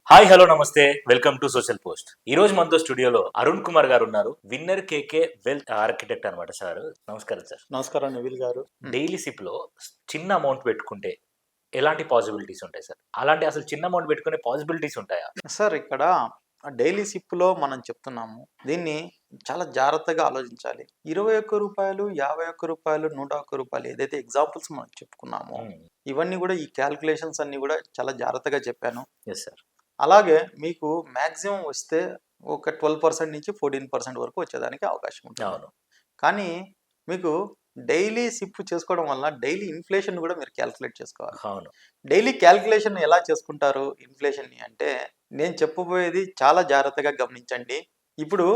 Hi hello నమస్తే welcome to social post. ఈ రోజు మనతో స్టూడియోలో అరుణ్ కుమార్ గారు ఉన్నారు. విన్నర్ కేకే వెల్త్ ఆర్కిటెక్ట్ అనమాట. సార్ నమస్కారం సార్. నమస్కారం నివిల్ గారు. డైలీ సిప్ లో చిన్న అమౌంట్ పెట్టుకుంటే ఎలాంటి పాసిబిలిటీస్ ఉంటాయి సార్? అలాంటి అసలు చిన్న అమౌంట్ పెట్టుకునే పాసిబిలిటీస్ ఉంటాయా? సార్ ఇక్కడ డైలీ సిప్లో మనం చెప్తున్నాము, దీన్ని చాలా జాగ్రత్తగా ఆలోచించాలి. రూ. 21, రూ. 51, రూ. 101 ఏదైతే ఎగ్జాంపుల్స్ మనం చెప్పుకున్నామో ఇవన్నీ కూడా ఈ క్యాల్కులేషన్స్ అన్ని కూడా చాలా జాగ్రత్తగా చెప్పాను. Yes sir. అలాగే మీకు మ్యాక్సిమం వస్తే ఒక 12% నుంచి 14% వరకు వచ్చేదానికి అవకాశం ఉంటుంది. అవును. కానీ మీకు డైలీ సిప్ చేసుకోవడం వల్ల డైలీ ఇన్ఫ్లేషన్ కూడా మీరు క్యాల్కులేట్ చేసుకోవాలి. అవును. డైలీ క్యాల్కులేషన్ ఎలా చేసుకుంటారు ఇన్ఫ్లేషన్ని అంటే, నేను చెప్పబోయేది చాలా జాగ్రత్తగా గమనించండి. ఇప్పుడు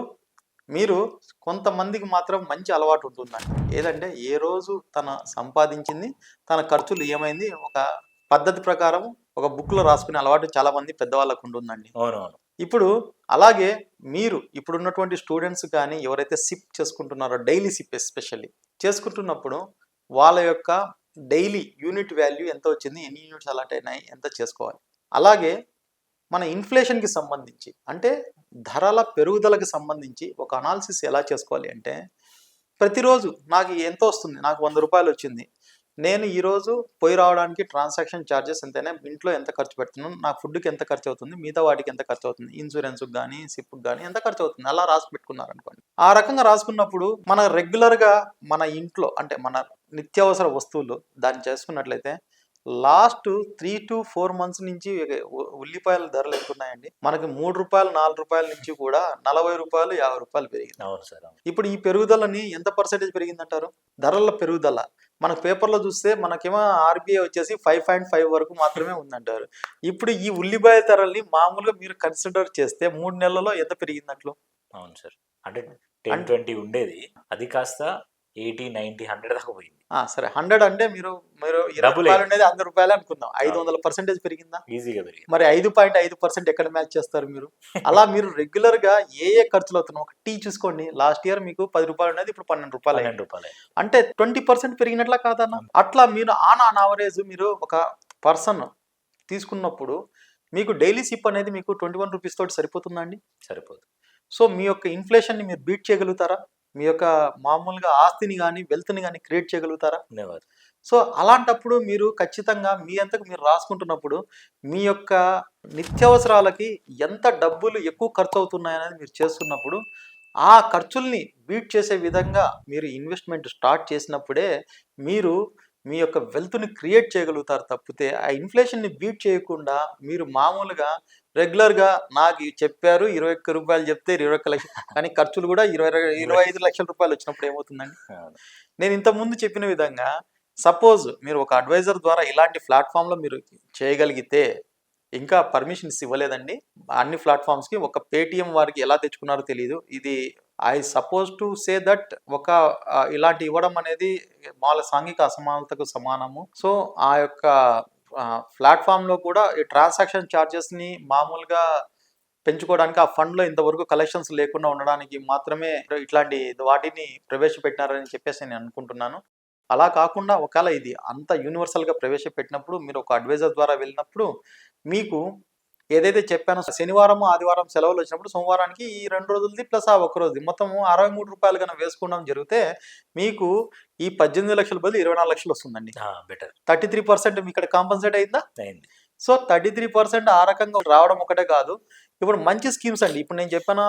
మీరు కొంతమందికి మాత్రం మంచి అలవాటు ఉంటుందండి. ఏదంటే ఏ రోజు తన సంపాదించింది, తన ఖర్చులు ఏమైంది ఒక పద్ధతి ప్రకారం ఒక బుక్లో రాసుకునే అలవాటు చాలా మంది పెద్దవాళ్ళకు ఉంటుందండి. అవునవును. ఇప్పుడు అలాగే మీరు ఇప్పుడున్నటువంటి స్టూడెంట్స్ కానీ ఎవరైతే సిప్ చేసుకుంటున్నారో, డైలీ సిప్ ఎస్పెషల్లీ చేసుకుంటున్నప్పుడు వాళ్ళ యొక్క డైలీ యూనిట్ వాల్యూ ఎంత వచ్చింది, ఎన్ని యూనిట్స్ అలాట్ అయినాయి, ఎంత చేసుకోవాలి. అలాగే మన ఇన్ఫ్లేషన్కి సంబంధించి అంటే ధరల పెరుగుదలకు సంబంధించి ఒక అనాలిసిస్ ఎలా చేసుకోవాలి అంటే, ప్రతిరోజు నాకు ఎంత వస్తుంది, నాకు రూ. 100 వచ్చింది, నేను ఈరోజు పోయి రావడానికి ట్రాన్సాక్షన్ ఛార్జెస్ ఎంతైనా, ఇంట్లో ఎంత ఖర్చు పెడుతున్నాను, నా ఫుడ్కి ఎంత ఖర్చు అవుతుంది, మిగతా వాటికి ఎంత ఖర్చు అవుతుంది, ఇన్సూరెన్స్కి కానీ సిప్కి కానీ ఎంత ఖర్చు అవుతుంది, అలా రాసి పెట్టుకున్నారనుకోండి. ఆ రకంగా రాసుకున్నప్పుడు మన రెగ్యులర్గా మన ఇంట్లో అంటే మన నిత్యావసర వస్తువులు దాన్ని చేసుకున్నట్లయితే లాస్ట్ 3 to 4 months నుంచి ఉల్లిపాయల ధరలు ఎంత ఉన్నాయండి, మనకి రూ. 3, రూ. 4 నుంచి కూడా రూ. 40, రూ. 50 పెరిగింది. అవును సార్. ఇప్పుడు ఈ పెరుగుదలని ఎంత పర్సెంటేజ్ పెరిగిందంటారు? ధరల పెరుగుదల మన పేపర్లో చూస్తే మనకేమో ఆర్బీఐ వచ్చేసి 5.5 వరకు మాత్రమే ఉందంటారు. ఇప్పుడు ఈ ఉల్లిపాయ ధరల్ని మామూలుగా మీరు కన్సిడర్ చేస్తే 3 నెలల్లో ఎంత పెరిగిందట్లు? అవును సార్. అంటే 10-20 ఉండేది, అది కాస్త 80, 90, 100 దాకా పోయింది. సరే, 100 అంటే మీరు మీరు రూ. 20 అనేది రూ. 100 అనుకుందాం, 500% పెరిగిందా? ఈజీగా పెరిగింది. మరి 5.5% ఎక్కడ మ్యాచ్ చేస్తారు మీరు? అలా మీరు రెగ్యులర్ గా ఏ ఖర్చులు అవుతున్నావు, ఒక టీ చూసుకోండి, లాస్ట్ ఇయర్ మీకు రూ. 10 అనేది ఇప్పుడు రూ. 12 అంటే 20% పెరిగినట్లా కాదన్నా? అట్లా మీరు ఆన్ యావరేజ్ మీరు ఒక పర్సన్ తీసుకున్నప్పుడు మీకు డైలీ సిప్ అనేది మీకు 21 రూపీస్ తోటి సరిపోతుందా అండి? సరిపోదు. సో మీ యొక్క ఇన్ఫ్లేషన్ని మీరు బీట్ చేయగలుగుతారా? మీ యొక్క మామూలుగా ఆస్తిని కానీ వెల్త్ని కానీ క్రియేట్ చేయగలుగుతారా? నెవర్. సో అలాంటప్పుడు మీరు ఖచ్చితంగా మీ అంతకు మీరు రాసుకుంటున్నప్పుడు మీ యొక్క నిత్యావసరాలకి ఎంత డబ్బులు ఎక్కువ ఖర్చు అవుతున్నాయనేది మీరు చేస్తున్నప్పుడు ఆ ఖర్చుల్ని బీట్ చేసే విధంగా మీరు ఇన్వెస్ట్మెంట్ స్టార్ట్ చేసినప్పుడే మీరు మీ యొక్క వెల్త్ని క్రియేట్ చేయగలుగుతారు. తప్పితే ఆ ఇన్ఫ్లేషన్ని బీట్ చేయకుండా మీరు మామూలుగా రెగ్యులర్గా నాకు చెప్పారు రూ. 21 చెప్తే 21 లక్షలు, కానీ ఖర్చులు కూడా 25 లక్షల రూపాయలు వచ్చినప్పుడు ఏమవుతుందండి? నేను ఇంతకుముందు చెప్పిన విధంగా సపోజ్ మీరు ఒక అడ్వైజర్ ద్వారా ఇలాంటి ప్లాట్ఫామ్లో మీరు చేయగలిగితే, ఇంకా పర్మిషన్స్ ఇవ్వలేదండి అన్ని ప్లాట్ఫామ్స్కి, ఒక పేటిఎం వారికి ఎలా తెచ్చుకున్నారో తెలియదు. ఇది I suppose to say that ఒక ఇలాంటి ఇవ్వడం అనేది వాళ్ళ సాంఘిక అసమానతకు సమానము. సో ఆ యొక్క ప్లాట్ఫామ్లో కూడా ఈ ట్రాన్సాక్షన్ ఛార్జెస్ని మామూలుగా పెంచుకోవడానికి, ఆ ఫండ్లో ఇంతవరకు కలెక్షన్స్ లేకుండా ఉండడానికి మాత్రమే ఇట్లాంటి వాటిని ప్రవేశపెట్టినారని చెప్పేసి నేను అనుకుంటున్నాను. అలా కాకుండా ఒకవేళ ఇది అంత యూనివర్సల్గా ప్రవేశపెట్టినప్పుడు మీరు ఒక అడ్వైజర్ ద్వారా వెళ్ళినప్పుడు మీకు ఏదైతే చెప్పానో, శనివారం ఆదివారం సెలవులు వచ్చినప్పుడు సోమవారానికి ఈ 2 రోజులది ప్లస్ ఆ ఒక్క రోజుది మొత్తం రూ. 63 కన్నా వేసుకోవడం జరిగితే మీకు ఈ 18 లక్షల బదులు 24 లక్షలు వస్తుందండి. బెటర్. 33% మీ ఇక్కడ కాంపన్సేట్ అయిందా? అయింది. సో 33% ఆ రకంగా రావడం ఒకటే కాదు, ఇప్పుడు మంచి స్కీమ్స్ అండి. ఇప్పుడు నేను చెప్పిన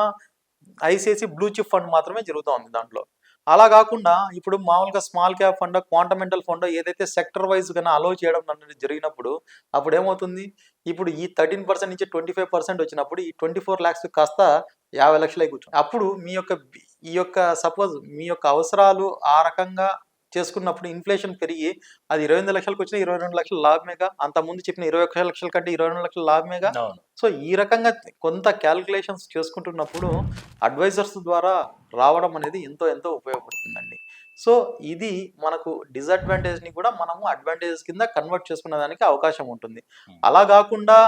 ఐసిఐసి బ్లూ చిప్ ఫండ్ మాత్రమే జరుగుతూ ఉంది దాంట్లో. అలా కాకుండా ఇప్పుడు మామూలుగా స్మాల్ క్యాప్ ఫండ్, క్వాంటమెంటల్ ఫండ్ ఏదైతే సెక్టర్ వైజ్ కన్నా అలో చేయడం అనేది జరిగినప్పుడు అప్పుడు ఏమవుతుంది, ఇప్పుడు ఈ 13% నుంచి 25% వచ్చినప్పుడు ఈ 24 lakhs కాస్త 50 లక్షలు అయి కూర్చోండి. అప్పుడు ఈ యొక్క సపోజ్ మీ యొక్క అవసరాలు ఆ రకంగా చేసుకున్నప్పుడు ఇన్ఫ్లేషన్ పెరిగి అది 28 లక్షలకు వచ్చిన 22 లక్షల లాభమేగా, అంతకుముందు చెప్పిన 21 లక్షల కంటే 22 లక్షల లాభమేగా. సో ఈ రకంగా కొంత క్యాలిక్యులేషన్స్ చేసుకుంటున్నప్పుడు అడ్వైజర్స్ ద్వారా రావడం అనేది ఎంతో ఉపయోగపడుతుందండి. సో ఇది మనకు డిసడ్వాంటేజ్ని కూడా మనము అడ్వాంటేజెస్ కింద కన్వర్ట్ చేసుకునే దానికి అవకాశం ఉంటుంది. అలా కాకుండా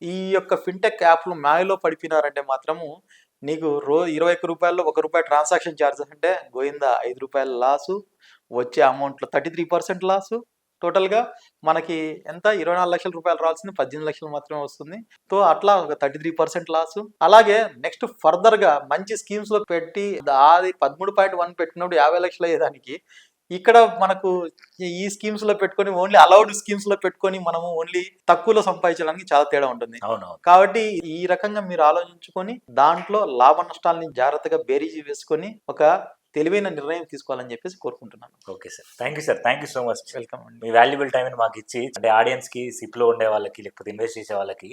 ఈ యొక్క ఫిన్టెక్ యాప్లు మాయలో పడిపోయినారంటే మాత్రము నీకు రూ. 21 ₹1 ట్రాన్సాక్షన్ ఛార్జెస్ అంటే గోయిందా, రూ. 5 లాసు, వచ్చే అమౌంట్లో 33% లాసు, టోటల్గా మనకి ఎంత 24 లక్షల రూపాయలు రావాల్సింది 18 లక్షలు మాత్రమే వస్తుంది. సో అట్లా ఒక 33% లాస్. అలాగే నెక్స్ట్ ఫర్దర్గా మంచి స్కీమ్స్ లో పెట్టి అది 13.1 పెట్టినప్పుడు 50 లక్షలు అయ్యేదానికి ఇక్కడ మనకు ఈ స్కీమ్స్ లో పెట్టుకొని ఓన్లీ అలౌడ్ స్కీమ్స్ లో పెట్టుకొని మనము ఓన్లీ తక్కువలో సంపాదించడానికి చాలా తేడా ఉంటుంది. అవునవును. కాబట్టి ఈ రకంగా మీరు ఆలోచించుకొని దాంట్లో లాభ నష్టాలని జాగ్రత్తగా బేరీజు వేసుకొని ఒక తెలివైన నిర్ణయం తీసుకోవాలని చెప్పేసి కోరుకుంటున్నాను. Okay sir, thank you sir, thank you so much. Welcome అండి. మీ వాల్యుబుల్ టైంని మాకు ఇచ్చి, అంటే ఆడియన్స్కి, సిప్లో ఉండే వాళ్ళకి, లేకపోతే ఇన్వెస్ట్ చేసే వాళ్ళకి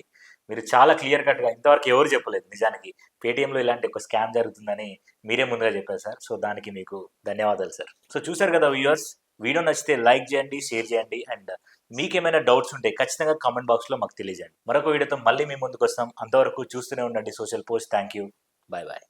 మీరు చాలా క్లియర్ కట్గా, ఇంతవరకు ఎవరు చెప్పలేదు నిజానికి పేటీఎంలో ఇలాంటి ఒక స్కామ్ జరుగుతుందని మీరే ముందుగా చెప్పారు సార్. సో దానికి మీకు ధన్యవాదాలు సార్. సో చూసారు కదా వ్యూయర్స్, వీడియో నచ్చితే లైక్ చేయండి, షేర్ చేయండి, అండ్ మీకు ఏమైనా డౌట్స్ ఉంటే ఖచ్చితంగా కామెంట్ బాక్స్లో మాకు తెలియజేయండి. మరొక వీడియోతో మళ్ళీ మీ ముందుకు వస్తాం. అంతవరకు చూస్తూనే ఉండండి social post. Thank you, bye bye.